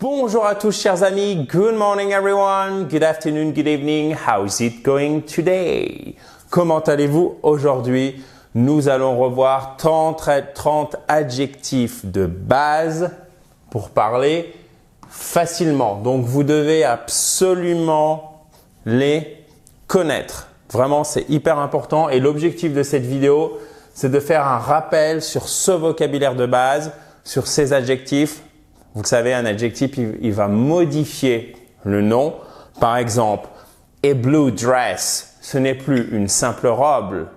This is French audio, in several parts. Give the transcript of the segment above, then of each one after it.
Bonjour à tous chers amis, good morning everyone, good afternoon, good evening, how's it going today? Comment allez-vous aujourd'hui? Nous allons revoir 30 adjectifs de base pour parler facilement. Donc vous devez absolument les connaître. Vraiment c'est hyper important et l'objectif de cette vidéo c'est de faire un rappel sur ce vocabulaire de base, sur ces adjectifs. Vous le savez, un adjectif, il va modifier le nom. Par exemple, a blue dress, ce n'est plus une simple robe,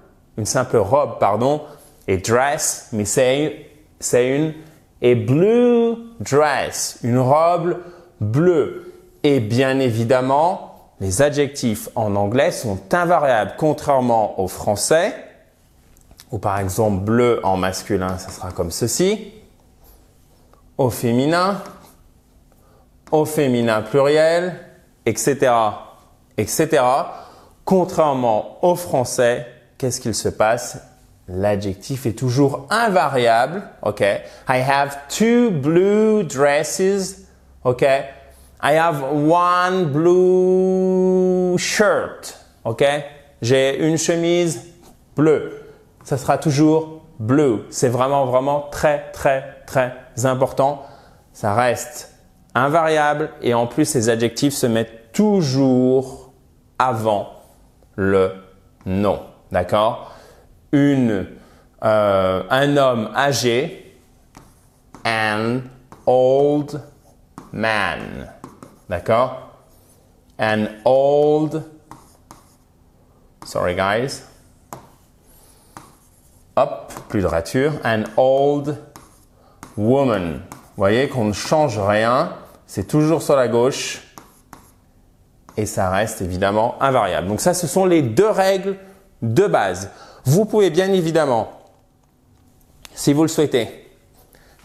et dress, mais c'est une a blue dress, une robe bleue. Et bien évidemment, les adjectifs en anglais sont invariables, contrairement au français, où par exemple bleu en masculin, ça sera comme ceci. Au féminin pluriel, etc., etc. Contrairement au français, qu'est-ce qu'il se passe? L'adjectif est toujours invariable. Ok. I have two blue dresses. Ok. I have one blue shirt. Ok. J'ai une chemise bleue. Ça sera toujours blue. C'est vraiment très important. Ça reste invariable et en plus, ces adjectifs se mettent toujours avant le nom. D'accord? Un homme âgé, an old man. D'accord? An old, sorry guys. Hop, plus de rature. An old woman. Vous voyez qu'on ne change rien. C'est toujours sur la gauche. Et ça reste évidemment invariable. Donc ça, ce sont les deux règles de base. Vous pouvez bien évidemment, si vous le souhaitez,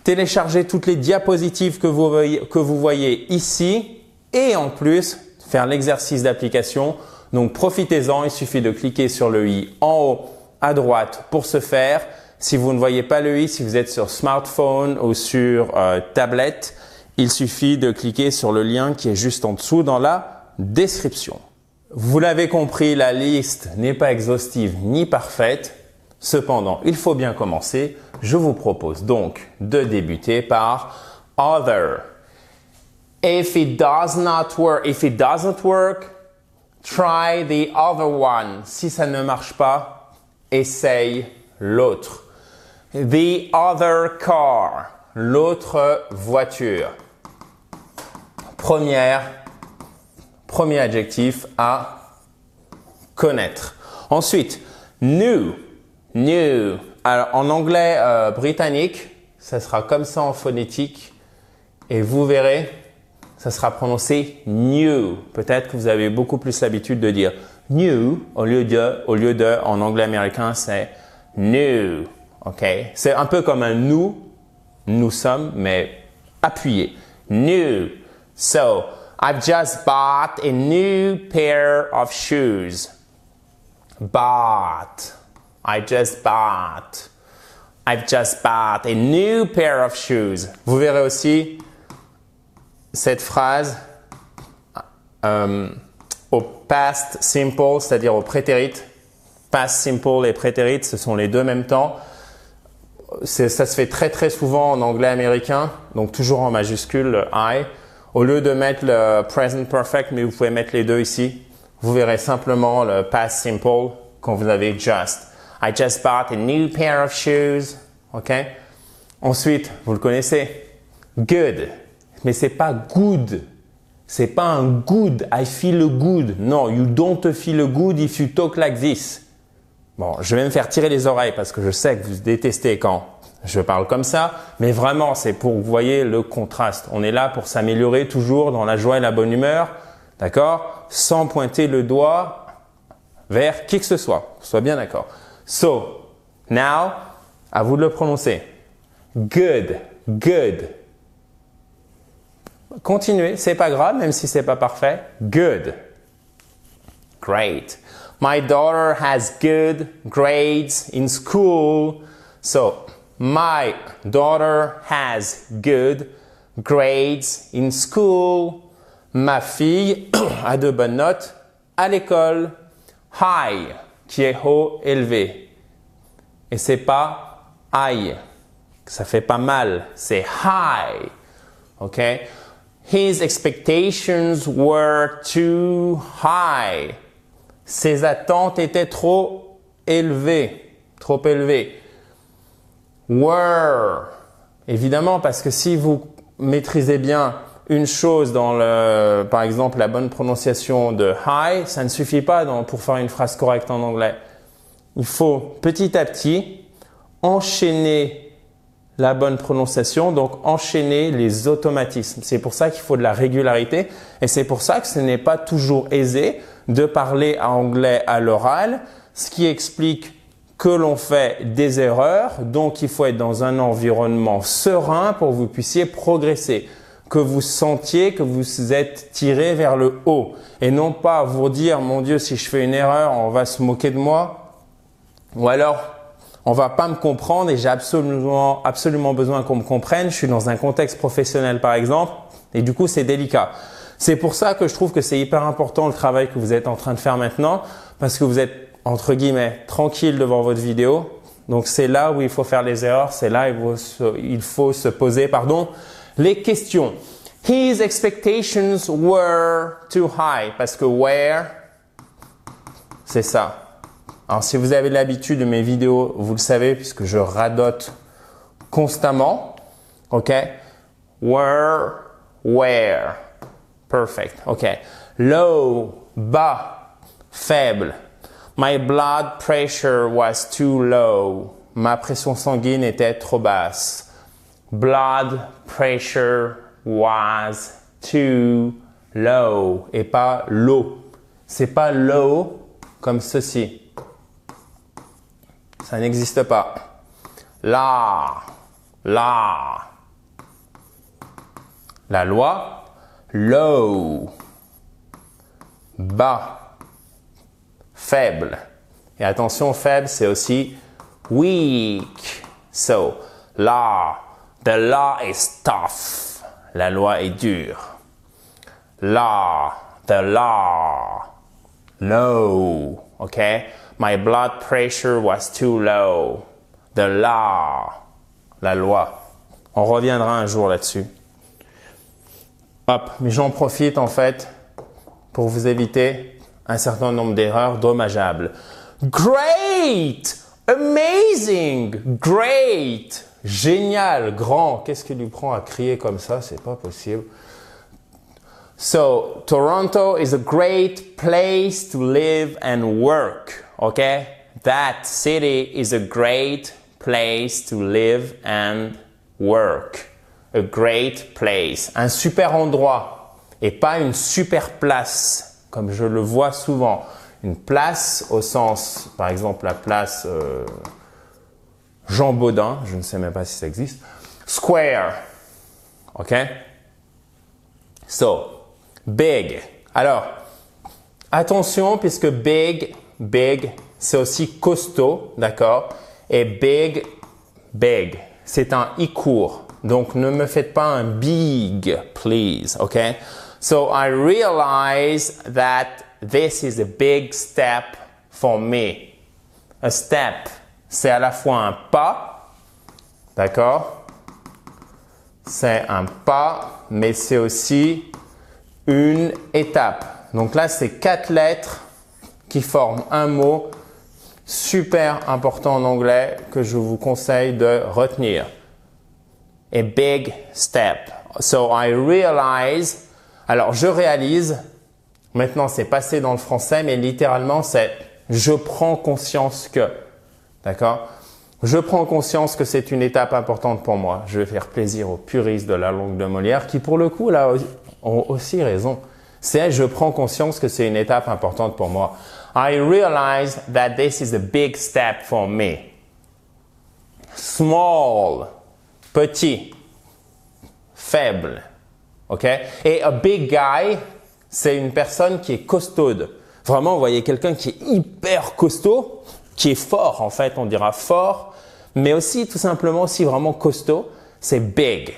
télécharger toutes les diapositives que vous voyez ici et en plus faire l'exercice d'application. Donc profitez-en, il suffit de cliquer sur le i en haut à droite pour ce faire. Si vous ne voyez pas le i, si vous êtes sur smartphone ou sur tablette, il suffit de cliquer sur le lien qui est juste en dessous dans la description. Vous l'avez compris, la liste n'est pas exhaustive ni parfaite. Cependant, il faut bien commencer. Je vous propose donc de débuter par other. If it doesn't work, try the other one. Si ça ne marche pas, essaye l'autre. The other car, l'autre voiture. Premier adjectif à connaître. Ensuite, new. Alors en anglais britannique, ça sera comme ça en phonétique et vous verrez, ça sera prononcé new. Peut-être que vous avez beaucoup plus l'habitude de dire new au lieu de en anglais américain, c'est new. Ok, c'est un peu comme un nous sommes, mais appuyé. New. So, I've just bought a new pair of shoes. I've just bought a new pair of shoes. Vous verrez aussi cette phrase au past simple, c'est-à-dire au prétérit. Past simple et prétérit, ce sont les deux en même temps. Ça se fait très souvent en anglais américain, donc toujours en majuscule, le I. Au lieu de mettre le present perfect, mais vous pouvez mettre les deux ici, vous verrez simplement le past simple quand vous avez just. I just bought a new pair of shoes. Ok? Ensuite, vous le connaissez, good. Mais c'est pas good. C'est pas un good. I feel good. Non, you don't feel good if you talk like this. Bon, je vais me faire tirer les oreilles parce que je sais que vous détestez quand je parle comme ça. Mais vraiment, c'est pour que vous voyez le contraste. On est là pour s'améliorer toujours dans la joie et la bonne humeur. D'accord? Sans pointer le doigt vers qui que ce soit. Sois bien d'accord. So, now, à vous de le prononcer. Good. Continuez, c'est pas grave, même si c'est pas parfait. Good. Great. My daughter has good grades in school. So, my daughter has good grades in school. Ma fille a de bonnes notes à l'école. High, qui est haut, élevé. Et c'est pas high, ça fait pas mal, c'est high. OK? His expectations were too high. Ses attentes étaient trop élevées. Trop élevées. Were. Évidemment, parce que si vous maîtrisez bien une chose dans par exemple, la bonne prononciation de high, ça ne suffit pas pour faire une phrase correcte en anglais. Il faut petit à petit enchaîner la bonne prononciation, donc enchaîner les automatismes. C'est pour ça qu'il faut de la régularité et c'est pour ça que ce n'est pas toujours aisé de parler anglais à l'oral, ce qui explique que l'on fait des erreurs, donc il faut être dans un environnement serein pour que vous puissiez progresser, que vous sentiez que vous êtes tiré vers le haut et non pas vous dire « Mon Dieu, si je fais une erreur, on va se moquer de moi » ou alors on va pas me comprendre et j'ai absolument besoin qu'on me comprenne. Je suis dans un contexte professionnel par exemple et du coup c'est délicat. C'est pour ça que je trouve que c'est hyper important le travail que vous êtes en train de faire maintenant parce que vous êtes entre guillemets tranquille devant votre vidéo. Donc c'est là où il faut faire les erreurs, c'est là où il faut se poser les questions. His expectations were too high parce que were c'est ça. Alors, si vous avez l'habitude de mes vidéos, vous le savez puisque je radote constamment. OK? Were, where. Perfect. OK. Low, bas, faible. My blood pressure was too low. Ma pression sanguine était trop basse. Blood pressure was too low et pas low. C'est pas low comme ceci. Ça n'existe pas. La loi, low, bas, faible. Et attention, faible, c'est aussi weak. So, the law is tough. La loi est dure. The law, low. OK? My blood pressure was too low. The law. La loi. On reviendra un jour là-dessus. Hop, mais j'en profite en fait pour vous éviter un certain nombre d'erreurs dommageables. Great! Amazing! Great! Génial! Grand! Qu'est-ce qui lui prend à crier comme ça? C'est pas possible. So, Toronto is a great place to live and work. Okay? That city is a great place to live and work. A great place. Un super endroit et pas une super place, comme je le vois souvent. Une place au sens, par exemple, la place Jean Baudin, je ne sais même pas si ça existe. Square. OK? So, big. Alors, attention, puisque big, c'est aussi costaud, d'accord? Et big, c'est un i court. Donc, ne me faites pas un big, please, OK? So, I realize that this is a big step for me. A step, c'est à la fois un pas, d'accord? C'est un pas, mais c'est aussi une étape. Donc là, c'est 4 lettres qui forment un mot super important en anglais que je vous conseille de retenir. A big step. So I realize. Alors, je réalise. Maintenant, c'est passé dans le français, mais littéralement, c'est je prends conscience que. D'accord? Je prends conscience que c'est une étape importante pour moi. Je vais faire plaisir aux puristes de la langue de Molière qui, pour le coup, là, ont aussi raison. C'est je prends conscience que c'est une étape importante pour moi. I realize that this is a big step for me. Small, petit, faible. OK? Et a big guy, c'est une personne qui est costaude. Vraiment, vous voyez quelqu'un qui est hyper costaud, qui est fort en fait, on dira fort, mais aussi tout simplement aussi vraiment costaud, c'est big.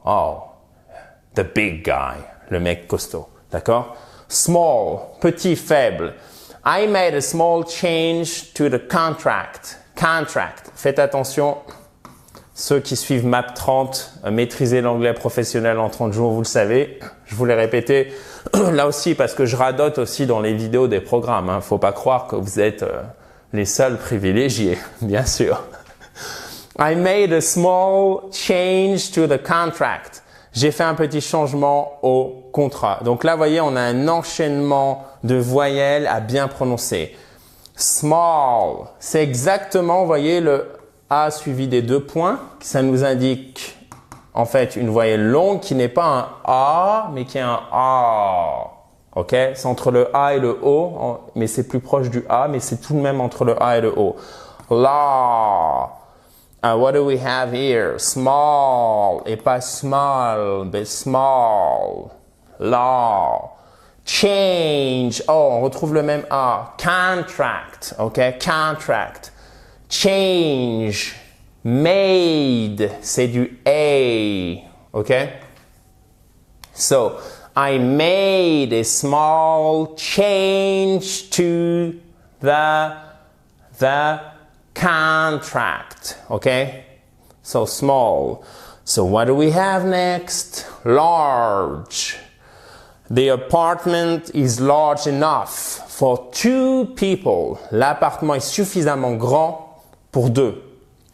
Oh, The big guy, le mec costaud. D'accord? Small, petit, faible. I made a small change to the contract. Contract. Faites attention. Ceux qui suivent MAP 30, maîtriser l'anglais professionnel en 30 jours, vous le savez. Je vous l'ai répété là aussi parce que je radote aussi dans les vidéos des programmes. Hein. Faut pas croire que vous êtes les seuls privilégiés, bien sûr. I made a small change to the contract. J'ai fait un petit changement au contrat. Donc là, vous voyez, on a un enchaînement de voyelles à bien prononcer. Small, c'est exactement, vous voyez, le A suivi des 2 points. Ça nous indique en fait une voyelle longue qui n'est pas un A, mais qui est un A. Ok? C'est entre le A et le O, mais c'est plus proche du A, mais c'est tout de même entre le A et le O. La. What do we have here? Small, et pas small, mais small. Law. Change. Oh, on retrouve le même A. Contract. OK? Contract. Change. Made. C'est du A. OK? So, I made a small change to the contract. Okay? So small. So what do we have next? Large. The apartment is large enough for 2 people. L'appartement est suffisamment grand pour 2.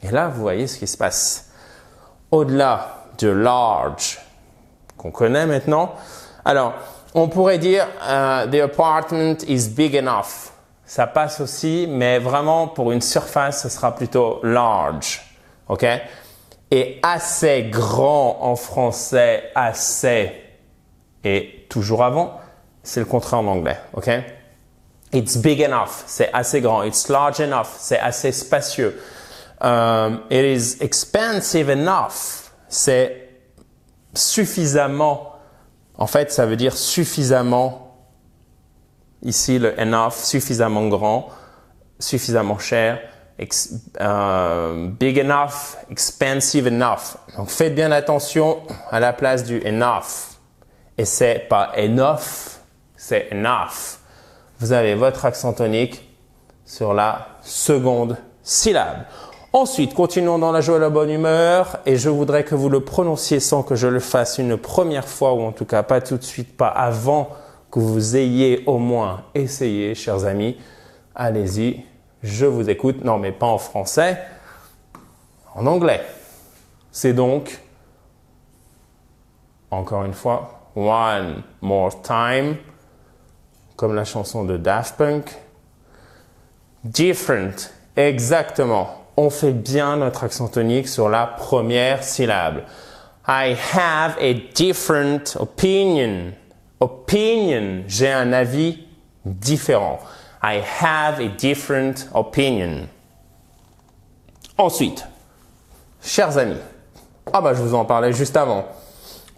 Et là, vous voyez ce qui se passe. Au-delà de large, qu'on connaît maintenant. Alors, on pourrait dire the apartment is big enough. Ça passe aussi, mais vraiment pour une surface, ce sera plutôt large. OK? Et assez grand en français, assez et toujours avant, c'est le contraire en anglais. OK? It's big enough, c'est assez grand. It's large enough, c'est assez spacieux. It is expensive enough, c'est suffisamment. En fait, ça veut dire suffisamment. Ici, le enough, suffisamment grand, suffisamment cher, big enough, expensive enough. Donc, faites bien attention à la place du enough. Et c'est pas enough, c'est enough. Vous avez votre accent tonique sur la seconde syllabe. Ensuite, continuons dans la joie et la bonne humeur et je voudrais que vous le prononciez sans que je le fasse une première fois ou en tout cas pas tout de suite, pas avant que vous ayez au moins essayé, chers amis. Allez-y, je vous écoute. Non, mais pas en français, en anglais. C'est donc, encore une fois, one more time, comme la chanson de Daft Punk. Different, exactement. On fait bien notre accent tonique sur la première syllabe. I have a different opinion. Opinion, j'ai un avis différent. I have a different opinion. Ensuite, chers amis, je vous en parlais juste avant.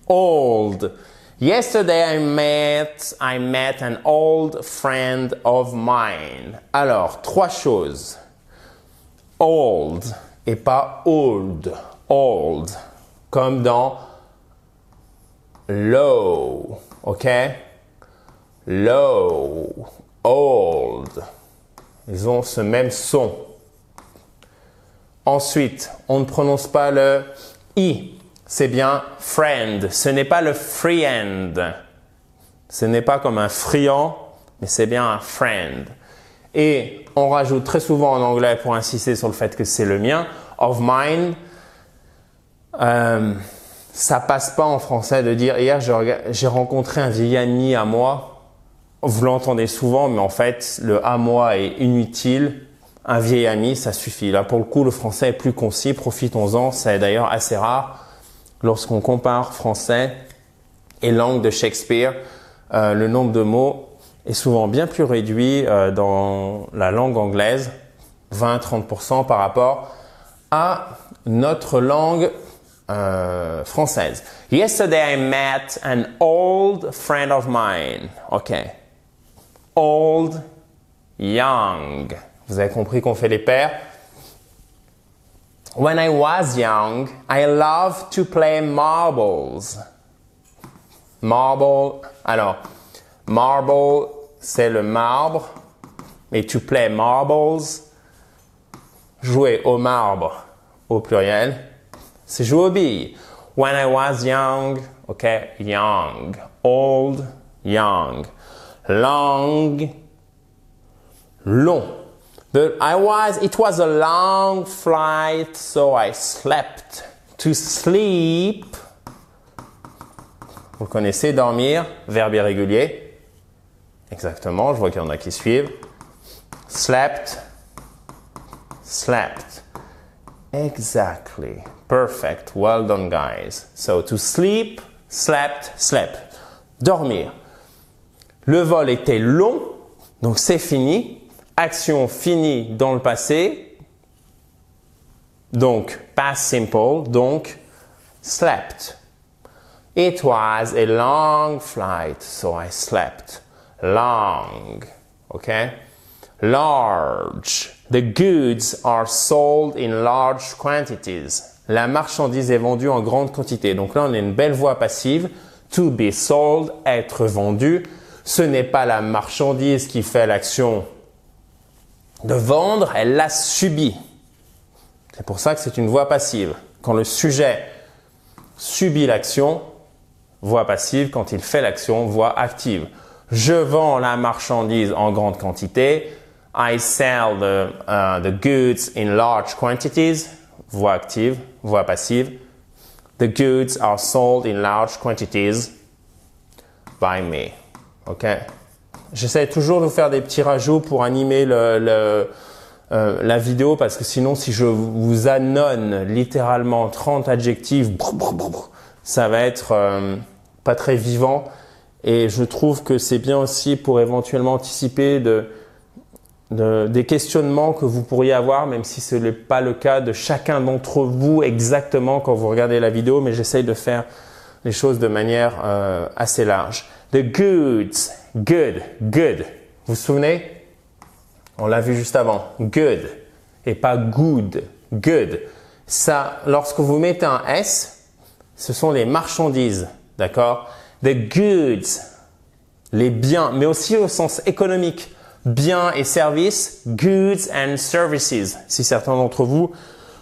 Old. Yesterday I met an old friend of mine. Alors, 3 choses. Old et pas old. Old. Comme dans low. OK? Low. Old. Ils ont ce même son. Ensuite, on ne prononce pas le I. C'est bien friend. Ce n'est pas le friend. Ce n'est pas comme un friand, mais c'est bien un friend. Et on rajoute très souvent en anglais pour insister sur le fait que c'est le mien. Of mine. Ça passe pas en français de dire hier j'ai rencontré un vieil ami à moi. Vous l'entendez souvent, mais en fait le à moi est inutile. Un vieil ami, ça suffit. Là pour le coup, le français est plus concis. Profitons-en. C'est d'ailleurs assez rare lorsqu'on compare français et langue de Shakespeare. Le nombre de mots est souvent bien plus réduit dans la langue anglaise, 20-30% par rapport à notre langue française. Yesterday I met an old friend of mine. OK. Old, young. Vous avez compris qu'on fait les paires. When I was young, I loved to play marbles. Marble. Alors, marble, c'est le marbre. Et to play marbles, jouer au marbre au pluriel, c'est jouer aux billes. When I was young, okay, young. Old, young. Long, long. It was a long flight, so I slept. To sleep, vous connaissez, dormir, verbe irrégulier. Exactement, je vois qu'il y en a qui suivent. Slept, slept. Exactly. Perfect. Well done, guys. So, to sleep, slept, slept. Dormir. Le vol était long, donc c'est fini. Action finie dans le passé. Donc, past simple. Donc, slept. It was a long flight, so I slept. Long. Okay? Large. The goods are sold in large quantities. La marchandise est vendue en grande quantité. Donc là, on a une belle voix passive. To be sold, être vendu. Ce n'est pas la marchandise qui fait l'action de vendre, elle l'a subi. C'est pour ça que c'est une voix passive. Quand le sujet subit l'action, voix passive. Quand il fait l'action, voix active. Je vends la marchandise en grande quantité. I sell the goods in large quantities. Voix active, voix passive. The goods are sold in large quantities by me. OK? J'essaie toujours de vous faire des petits rajouts pour animer la vidéo parce que sinon, si je vous annonce littéralement 30 adjectifs, ça va être pas très vivant. Et je trouve que c'est bien aussi pour éventuellement anticiper des questionnements que vous pourriez avoir, même si ce n'est pas le cas de chacun d'entre vous exactement quand vous regardez la vidéo, mais j'essaye de faire les choses de manière assez large. The goods, good, good. Vous vous souvenez? On l'a vu juste avant. Good et pas good, good. Ça, lorsque vous mettez un S, ce sont les marchandises, d'accord? The goods, les biens, mais aussi au sens économique. Biens et services, goods and services. Si certains d'entre vous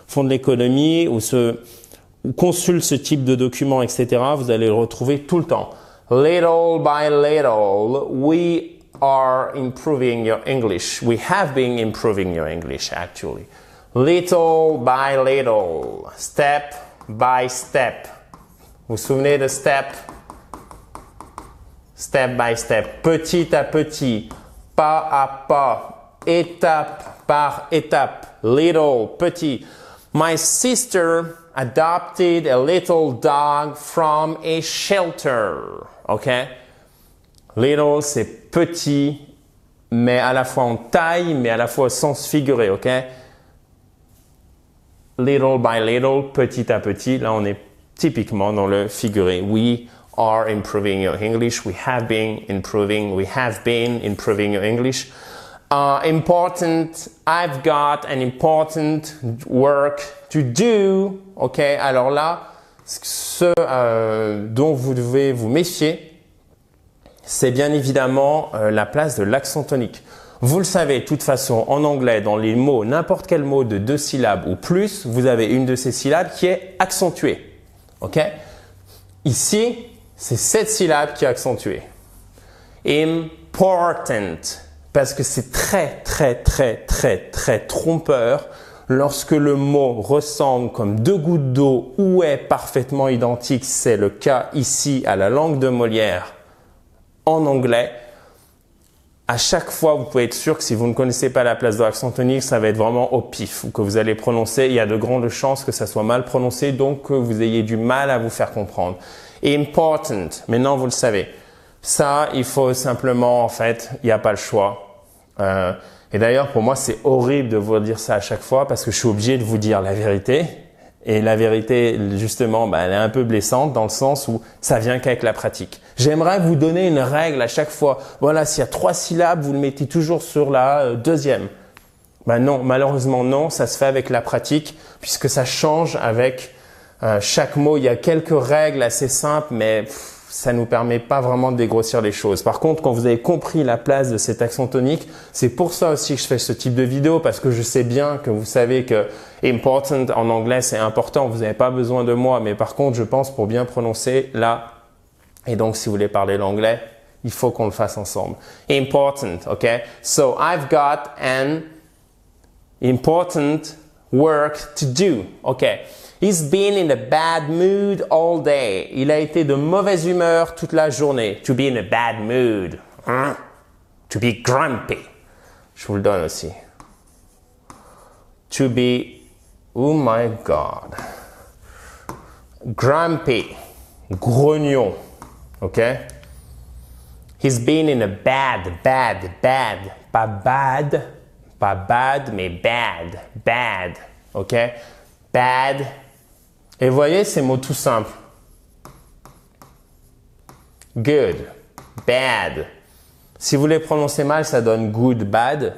font de l'économie ou consultent ce type de documents, etc., vous allez le retrouver tout le temps. Little by little, we are improving your English. We have been improving your English, actually. Little by little, step by step. Vous vous souvenez de step? Step by step, petit à petit, pas à pas, étape par étape, little, petit. My sister adopted a little dog from a shelter. OK? Little, c'est petit, mais à la fois en taille, mais à la fois au sens figuré. OK? Little by little, petit à petit. Là, on est typiquement dans le figuré. We are improving your English. We have been improving your English. Important, I've got an important work to do. OK? Alors là, ce dont vous devez vous méfier, c'est bien évidemment la place de l'accent tonique. Vous le savez, de toute façon, en anglais, dans les mots, n'importe quel mot de 2 syllabes ou plus, vous avez une de ces syllabes qui est accentuée. OK? Ici, c'est cette syllabe qui est accentuée. Important, parce que c'est très, très, très, très, très trompeur lorsque le mot ressemble comme 2 gouttes d'eau ou est parfaitement identique. C'est le cas ici à la langue de Molière en anglais. À chaque fois, vous pouvez être sûr que si vous ne connaissez pas la place de l'accent tonique, ça va être vraiment au pif ou que vous allez prononcer. Il y a de grandes chances que ça soit mal prononcé, donc que vous ayez du mal à vous faire comprendre. Important, maintenant vous le savez. Ça, il faut simplement, en fait, il n'y a pas le choix. Et d'ailleurs, pour moi, c'est horrible de vous dire ça à chaque fois parce que je suis obligé de vous dire la vérité. Et la vérité, justement, elle est un peu blessante dans le sens où ça vient qu'avec la pratique. J'aimerais vous donner une règle à chaque fois. Voilà, s'il y a 3 syllabes, vous le mettez toujours sur la deuxième. Non, malheureusement non, ça se fait avec la pratique puisque ça change avec chaque mot. Il y a quelques règles assez simples, mais ça nous permet pas vraiment de dégrossir les choses. Par contre, quand vous avez compris la place de cet accent tonique, c'est pour ça aussi que je fais ce type de vidéo, parce que je sais bien que vous savez que important en anglais c'est important, vous n'avez pas besoin de moi, mais par contre, je pense pour bien prononcer là, et donc si vous voulez parler l'anglais, il faut qu'on le fasse ensemble. Important, okay? So I've got an important work to do, okay? He's been in a bad mood all day. Il a été de mauvaise humeur toute la journée. To be in a bad mood. To be grumpy. Je vous le donne aussi. To be, oh my God. Grumpy. Grognon. OK? He's been in a bad. Pas bad, mais bad. OK? Bad. Et voyez ces mots tout simples. Good, bad. Si vous les prononcez mal, ça donne good, bad.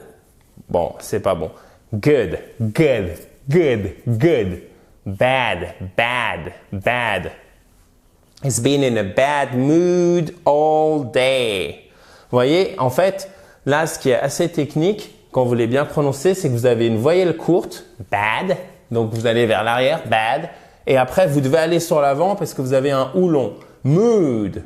Bon, c'est pas bon. Good. Bad. He's been in a bad mood all day. Vous voyez, en fait, là, ce qui est assez technique, quand vous voulez bien prononcer, c'est que vous avez une voyelle courte, bad. Donc, vous allez vers l'arrière, bad. Et après, vous devez aller sur l'avant parce que vous avez un ou long. Mood.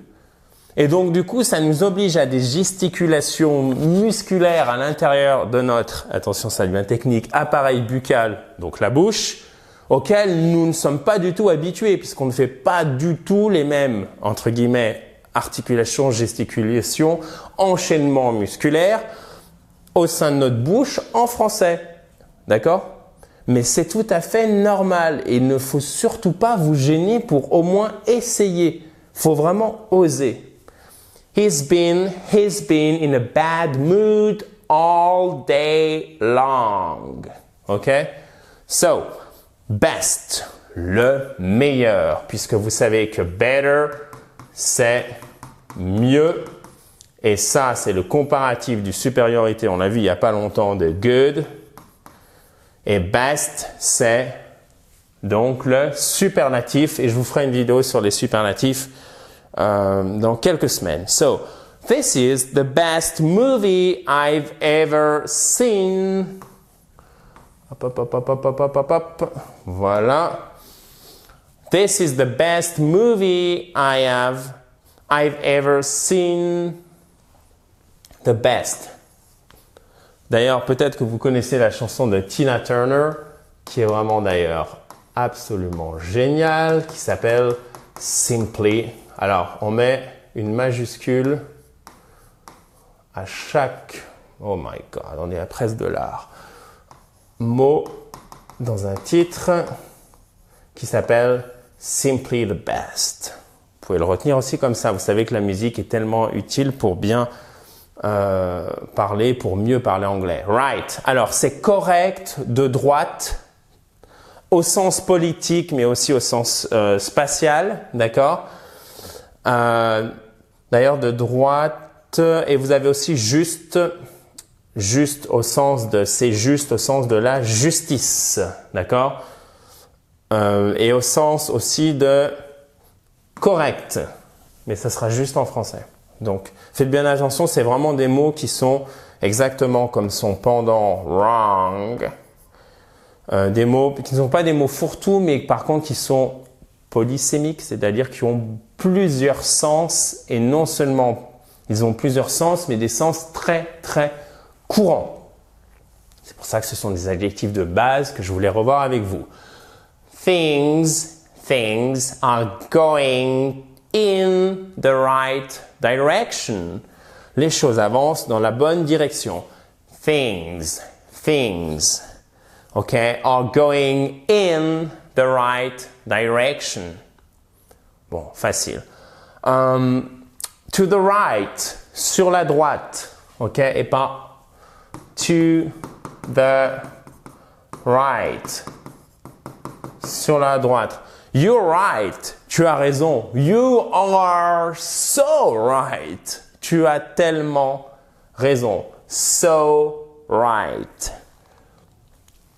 Et donc, du coup, ça nous oblige à des gesticulations musculaires à l'intérieur de notre, attention, ça devient technique, appareil buccal, donc la bouche, auxquelles nous ne sommes pas du tout habitués puisqu'on ne fait pas du tout les mêmes, entre guillemets, articulations, gesticulations, enchaînements musculaires au sein de notre bouche en français. D'accord ? Mais c'est tout à fait normal et il ne faut surtout pas vous gêner pour au moins essayer. Il faut vraiment oser. He's been in a bad mood all day long. OK? So, best, le meilleur, puisque vous savez que better, c'est mieux. Et ça, c'est le comparatif du supériorité. On l'a vu il n'y a pas longtemps de good. Et best, c'est donc le superlatif. Et je vous ferai une vidéo sur les superlatifs dans quelques semaines. So, this is the best movie I've ever seen. Hop. Voilà. This is the best movie I've ever seen. The best. D'ailleurs, peut-être que vous connaissez la chanson de Tina Turner, qui est vraiment d'ailleurs absolument géniale, qui s'appelle Simply. Alors, on met une majuscule à chaque, oh my God, on est à presque de l'art, mot dans un titre qui s'appelle Simply the Best. Vous pouvez le retenir aussi comme ça. Vous savez que la musique est tellement utile pour bien parler, pour mieux parler anglais. Right. Alors, c'est correct de droite au sens politique, mais aussi au sens spatial. D'accord? D'ailleurs, de droite, et vous avez aussi juste au sens de, c'est juste au sens de la justice. D'accord? Et au sens aussi de correct. Mais ça sera juste en français. Donc, faites bien attention, c'est vraiment des mots qui sont exactement comme son pendant wrong. Des mots qui ne sont pas des mots fourre-tout, mais par contre qui sont polysémiques, c'est-à-dire qui ont plusieurs sens et non seulement ils ont plusieurs sens, mais des sens très très courants. C'est pour ça que ce sont des adjectifs de base que je voulais revoir avec vous. Things are going in the right direction. Les choses avancent dans la bonne direction. Things, okay, are going in the right direction. Bon, facile. To the right, sur la droite, ok, et pas to the right, sur la droite. You're right. Tu as raison. You are so right. Tu as tellement raison. So right.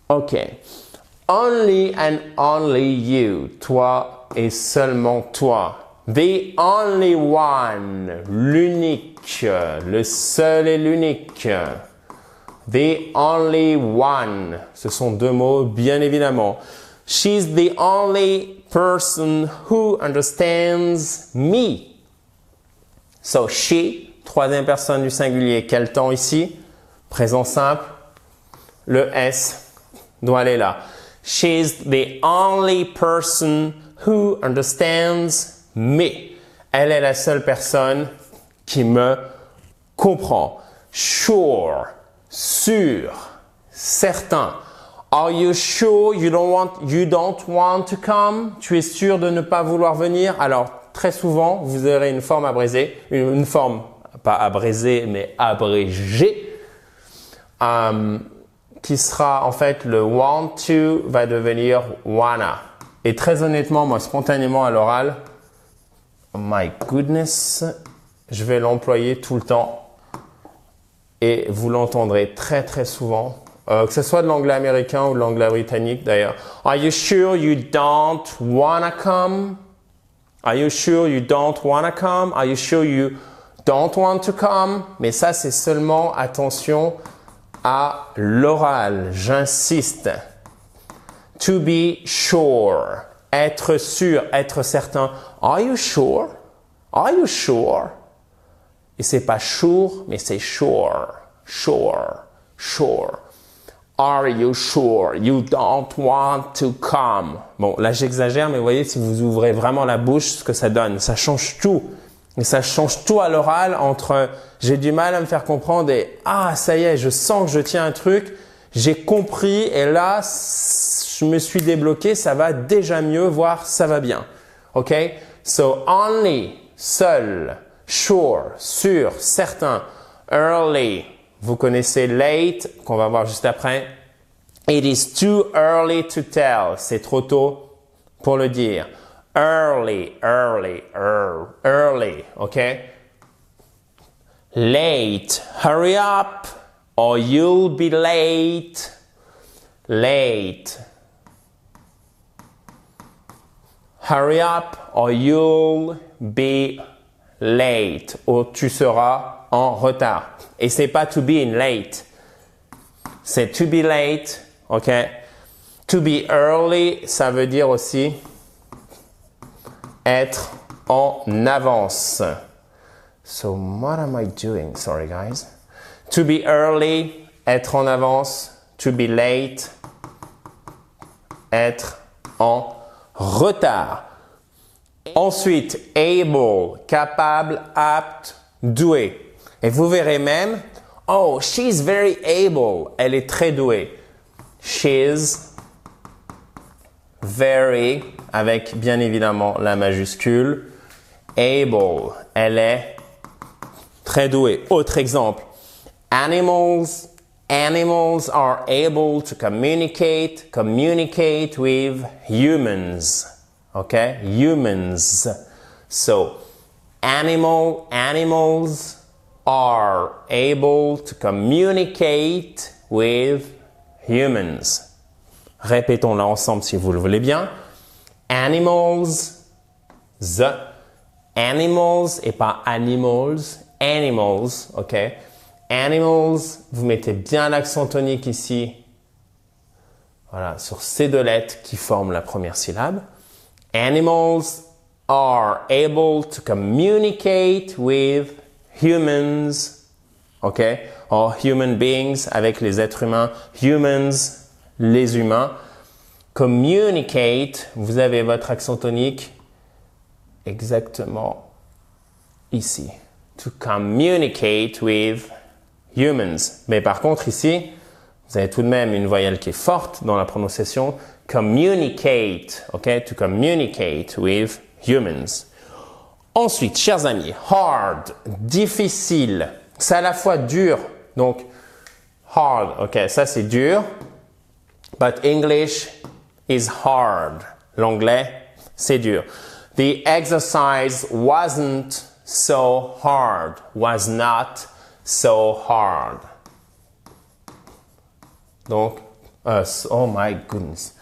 Okay. Only and only you. Toi et seulement toi. The only one, l'unique, le seul et l'unique. The only one, ce sont deux mots bien évidemment. She's the only person who understands me. So she, troisième personne du singulier, quel temps ici? Présent simple, le S doit aller là. She's the only person who understands me. Elle est la seule personne qui me comprend. Sure, sûr, certain. Are you sure you don't want to come? Tu es sûr de ne pas vouloir venir? Alors, très souvent, vous aurez une forme abrégée, une forme, pas abrégée, mais abrégée, qui sera en fait le want to va devenir wanna. Et très honnêtement, moi, spontanément à l'oral, oh my goodness, je vais l'employer tout le temps. Et vous l'entendrez très très souvent, que ce soit de l'anglais américain ou de l'anglais britannique d'ailleurs. Are you sure you don't wanna come? Are you sure you don't wanna come? Are you sure you don't want to come? Mais ça, c'est seulement, attention, à l'oral. J'insiste. To be sure. Être sûr, être certain. Are you sure? Are you sure? Et c'est pas sure, mais c'est sure. Sure. Sure. Are you sure you don't want to come? Bon, là j'exagère, mais vous voyez, si vous ouvrez vraiment la bouche, ce que ça donne, ça change tout. Et ça change tout à l'oral entre j'ai du mal à me faire comprendre et ah, ça y est, je sens que je tiens un truc, j'ai compris et là, je me suis débloqué, ça va déjà mieux, voire ça va bien. OK? So, only, seul, sure, sûr, certain, early. Vous connaissez late, qu'on va voir juste après. It is too early to tell. C'est trop tôt pour le dire. Early, early, okay? Late, hurry up or you'll be late. Late. Hurry up or you'll be late. Ou tu seras en retard. Et c'est pas to be in late. C'est to be late, ok? To be early, ça veut dire aussi être en avance. So, what am I doing? Sorry, guys. To be early, être en avance. To be late, être en retard. Ensuite, able, capable, apte, doué. Et vous verrez même, oh, she's very able. Elle est très douée. She's very, avec bien évidemment la majuscule. Able, elle est très douée. Autre exemple. Animals are able to communicate with humans. Okay? Humans. So, animals are able to communicate with humans. Répétons-la ensemble si vous le voulez bien. Animals et pas animals. Animals, ok? Animals, vous mettez bien l'accent tonique ici. Voilà, sur ces deux lettres qui forment la première syllabe. Animals are able to communicate with humans, ok? Or human beings, avec les êtres humains. Humans, les humains. Communicate, vous avez votre accent tonique exactement ici. To communicate with humans. Mais par contre, ici, vous avez tout de même une voyelle qui est forte dans la prononciation. Communicate, ok? To communicate with humans. Ensuite, chers amis, hard, difficile. C'est à la fois dur, donc hard, ok, ça c'est dur. But English is hard. L'anglais, c'est dur. The exercise wasn't so hard. Was not so hard. Donc, oh my goodness.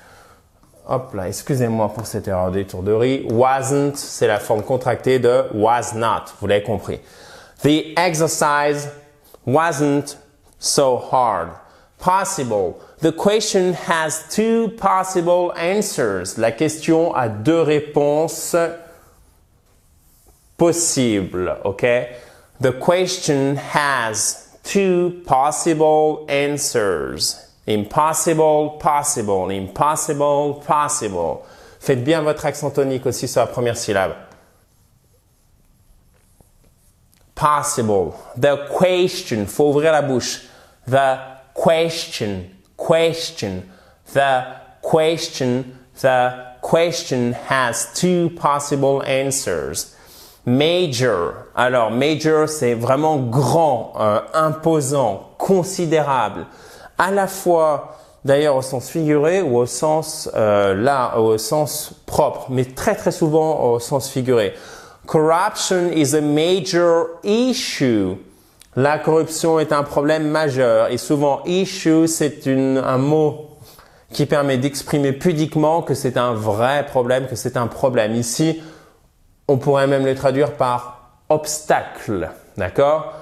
hop là, excusez-moi pour cette erreur d'étourderie. Wasn't, c'est la forme contractée de was not. Vous l'avez compris. The exercise wasn't so hard. Possible. The question has two possible answers. La question a deux réponses possibles. OK? The question has two possible answers. Impossible, possible. Impossible, possible. Faites bien votre accent tonique aussi sur la première syllabe. Possible. The question. Faut ouvrir la bouche. The question. Question. The question. The question has two possible answers. Major. Alors, major, c'est vraiment grand, imposant, considérable. À la fois, d'ailleurs, au sens figuré ou au sens, au sens propre, mais très très souvent au sens figuré. Corruption is a major issue. La corruption est un problème majeur et souvent issue, c'est un mot qui permet d'exprimer pudiquement que c'est un vrai problème, que c'est un problème. Ici, on pourrait même le traduire par obstacle, d'accord?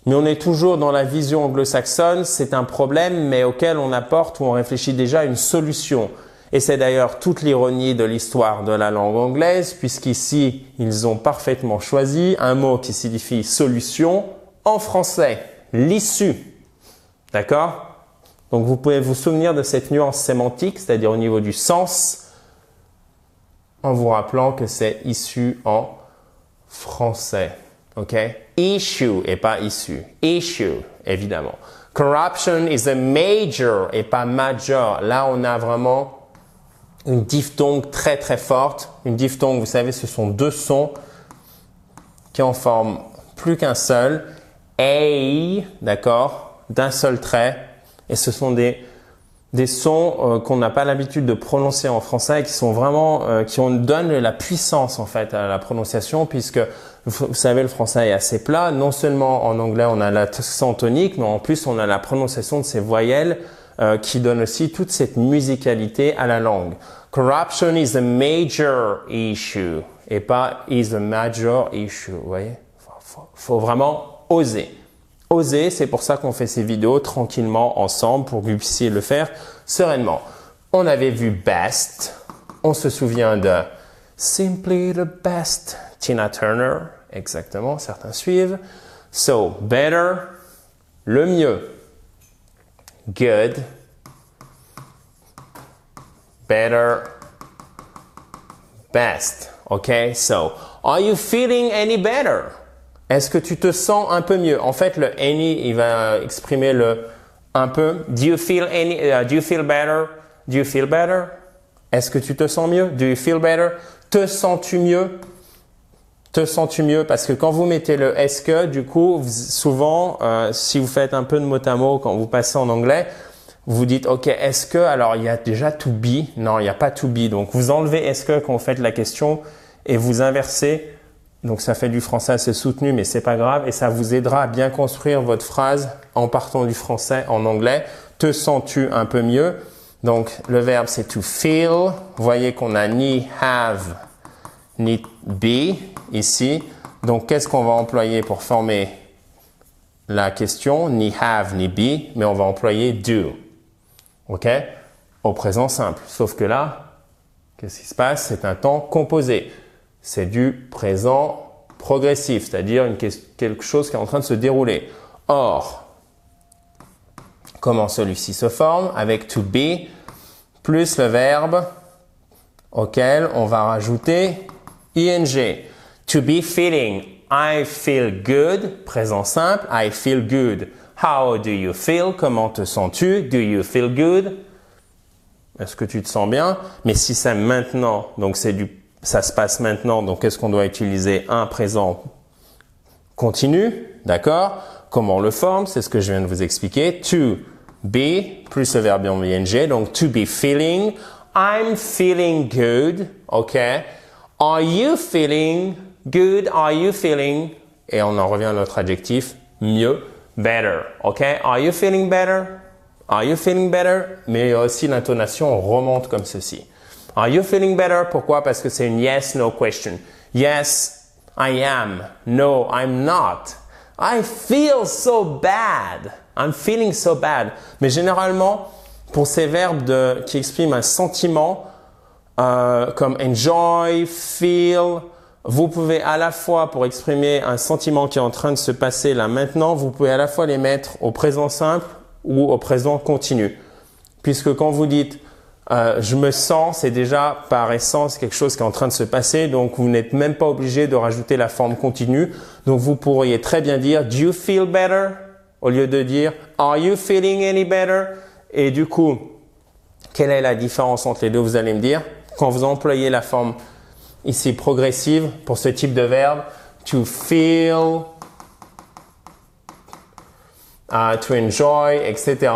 Mais on est toujours dans la vision anglo-saxonne, c'est un problème mais auquel on apporte ou on réfléchit déjà à une solution. Et c'est d'ailleurs toute l'ironie de l'histoire de la langue anglaise, puisqu'ici, ils ont parfaitement choisi un mot qui signifie solution en français, l'issue. D'accord? Donc vous pouvez vous souvenir de cette nuance sémantique, c'est-à-dire au niveau du sens, en vous rappelant que c'est issue en français. OK? Issue et pas issue. Issue, évidemment. Corruption is a major et pas major. Là, on a vraiment une diphtongue très très forte. Une diphtongue, vous savez, ce sont deux sons qui en forment plus qu'un seul. A, d'accord, d'un seul trait. Et ce sont des sons qu'on n'a pas l'habitude de prononcer en français et qui sont vraiment, qui donnent la puissance en fait à la prononciation, puisque vous savez, le français est assez plat. Non seulement en anglais on a l'accent tonique, mais en plus on a la prononciation de ces voyelles qui donne aussi toute cette musicalité à la langue. Corruption is a major issue et pas is a major issue. Vous voyez, faut vraiment oser. Oser, c'est pour ça qu'on fait ces vidéos tranquillement ensemble pour que vous puissiez le faire sereinement. On avait vu best. On se souvient de Simply the Best, Tina Turner. Exactement, certains suivent. So, better, le mieux. Good, better, best. Okay, so, are you feeling any better? Est-ce que tu te sens un peu mieux? En fait, le any, il va exprimer le un peu. Do you feel do you feel better? Do you feel better? Est-ce que tu te sens mieux? Do you feel better? Te sens-tu mieux? Te sens-tu mieux? Parce que quand vous mettez le est-ce que, du coup, souvent, si vous faites un peu de mot à mot quand vous passez en anglais, vous dites, OK, est-ce que, alors il y a déjà to be? Non, il n'y a pas to be. Donc, vous enlevez est-ce que quand vous faites la question et vous inversez. Donc, ça fait du français assez soutenu, mais c'est pas grave. Et ça vous aidera à bien construire votre phrase en partant du français en anglais. Te sens-tu un peu mieux? Donc, le verbe, c'est to feel. Vous voyez qu'on a ni have, ni be ici. Donc, qu'est-ce qu'on va employer pour former la question? Ni have, ni be, mais on va employer do. OK? Au présent simple. Sauf que là, qu'est-ce qui se passe? C'est un temps composé. C'est du présent progressif, c'est-à-dire quelque chose qui est en train de se dérouler. Or, comment celui-ci se forme? Avec to be plus le verbe auquel on va rajouter ing. To be feeling. I feel good. Présent simple. I feel good. How do you feel? Comment te sens-tu? Do you feel good? Est-ce que tu te sens bien? Mais si c'est maintenant, donc ça se passe maintenant, donc est-ce qu'on doit utiliser un présent continu? D'accord? Comment on le forme? C'est ce que je viens de vous expliquer. To be plus le verbe ing, donc to be feeling. I'm feeling good. OK? Are you feeling good? Are you feeling? Et on en revient à notre adjectif, mieux, better. OK? Are you feeling better? Are you feeling better? Mais aussi l'intonation remonte comme ceci. Are you feeling better? Pourquoi? Parce que c'est une yes, no question. Yes, I am. No, I'm not. I feel so bad. I'm feeling so bad. Mais généralement, pour ces verbes qui expriment un sentiment, comme enjoy, feel, vous pouvez à la fois, pour exprimer un sentiment qui est en train de se passer là maintenant, vous pouvez à la fois les mettre au présent simple ou au présent continu. Puisque quand vous dites je me sens, c'est déjà par essence quelque chose qui est en train de se passer, donc vous n'êtes même pas obligé de rajouter la forme continue. Donc vous pourriez très bien dire do you feel better au lieu de dire are you feeling any better? Et du coup, quelle est la différence entre les deux? Vous allez me dire, quand vous employez la forme ici progressive pour ce type de verbe, to feel, to enjoy, etc.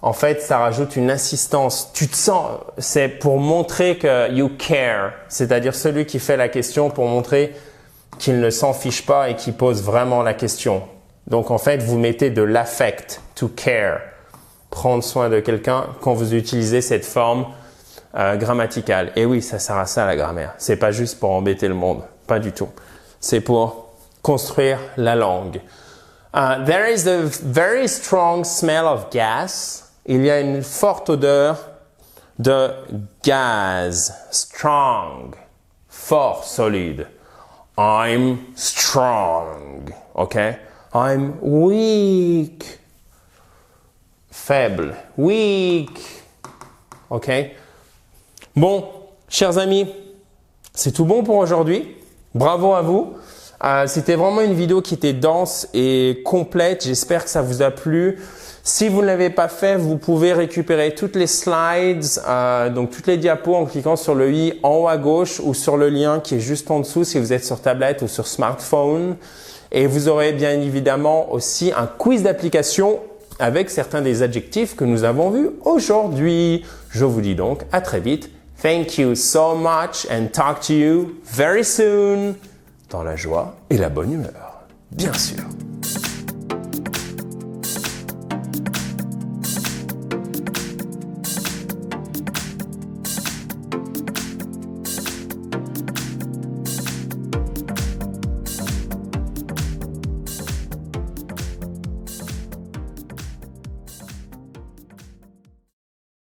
En fait, ça rajoute une insistance. Tu te sens, c'est pour montrer que you care, c'est-à-dire celui qui fait la question pour montrer qu'il ne s'en fiche pas et qui pose vraiment la question. Donc en fait, vous mettez de l'affect, to care, prendre soin de quelqu'un quand vous utilisez cette forme grammaticale. Et oui, ça sert à ça la grammaire. C'est pas juste pour embêter le monde, pas du tout. C'est pour construire la langue. There is a very strong smell of gas. Il y a une forte odeur de gaz. Strong, fort, solide. I'm strong. Okay? I'm weak. Faible. Weak. Okay? Bon, chers amis, c'est tout bon pour aujourd'hui. Bravo à vous. C'était vraiment une vidéo qui était dense et complète. J'espère que ça vous a plu. Si vous ne l'avez pas fait, vous pouvez récupérer toutes les slides, donc toutes les diapos en cliquant sur le i en haut à gauche ou sur le lien qui est juste en dessous si vous êtes sur tablette ou sur smartphone. Et vous aurez bien évidemment aussi un quiz d'application avec certains des adjectifs que nous avons vus aujourd'hui. Je vous dis donc à très vite. Thank you so much and talk to you very soon. Dans la joie et la bonne humeur, bien sûr.